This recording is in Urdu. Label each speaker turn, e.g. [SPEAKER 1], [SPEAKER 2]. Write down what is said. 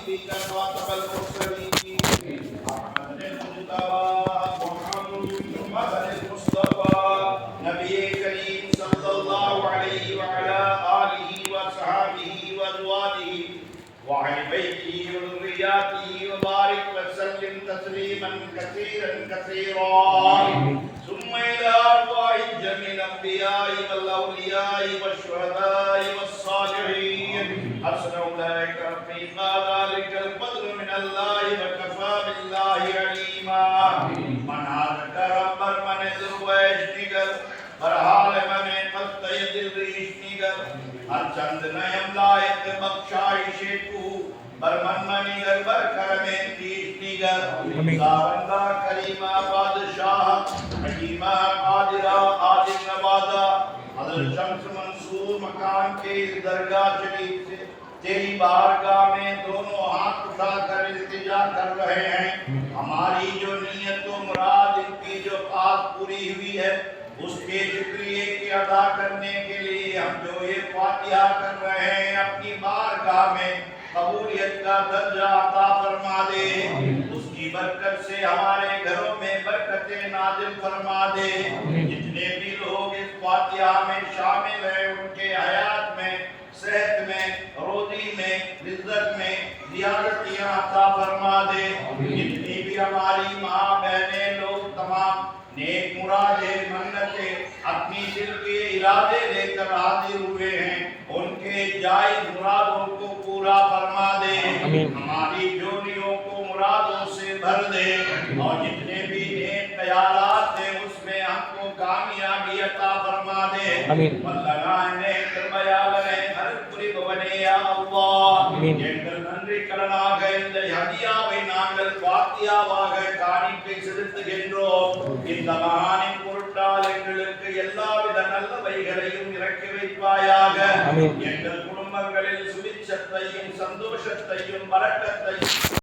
[SPEAKER 1] حبيبك خاتم المرسلين أحمد المجتبى محمد المصطفى نبي كريم صلى الله عليه وعلى آله وصحبه وأزواجه وأهل بيته وذرياته وبارك وسلم تسليما كثيرا كثيرا ثم إلى أرواح جميع الأنبياء والأولياء والشهداء والصالحين حسن أولئك رفيقا ذلك الفضل من الله وكفى بالله عليما من هذا رب من ذرويشنيگر برحال من قصد دلریشنیگر ہر چند نیم لائق بخشائش تو برمن منیگر برکرمین تیشنیگر خداوندہ کریمہ بادشاہ حکیمہ قادرہ عالم نوازہ حضرت شمس منصور مکان کے اس درگاہ شریف سے تیری بارگاہ میں دونوں ہاتھ اٹھا کر التجا کر رہے ہیں ہماری جو نیت و مراد ان کی جو خواہش پوری ہوئی ہے اس کے شکریہ کی ادا کرنے کے لیے ہم جو یہ فاتحہ کر رہے ہیں اپنی بارگاہ میں قبولیت کا درجہ عطا فرما دے اس کی برکت سے ہمارے گھروں میں برکتیں نازل فرما دے جتنے بھی لوگ اس فاتحہ میں شامل ہیں ان کے حیات میں صحت میں روزی میں عزت میں زیادتیاں عطا فرما دے جتنی بھی ہماری ماں بہنیں لوگ تمام نیک مرادیں منتیں اپنی دل کے ارادے لے کر حاضر ہوئے ہیں ان کے جائز مرادوں کو پورا فرما دے ہماری جولیوں کو مرادوں سے بھر دے اور جتنے بھی نیک خیالات ہیں اس میں ہم کو کامیابی عطا فرما دے وَلَّنَا کربیالنے ہر پوری بونے یا اللہ எங்கள் நன்றி கடனாக இந்த ஹதியாவை நாங்கள் பாத்தியாவாக காணிக்கை செலுத்துகின்றோம் இந்த மகானின் பொருட்டால் எங்களுக்கு எல்லாவித நல்லவைகளையும் இறக்கி வைப்பாயாக எங்கள் குடும்பங்களில் சுபிட்சத்தையும் சந்தோஷத்தையும் பரக்கத்தையும்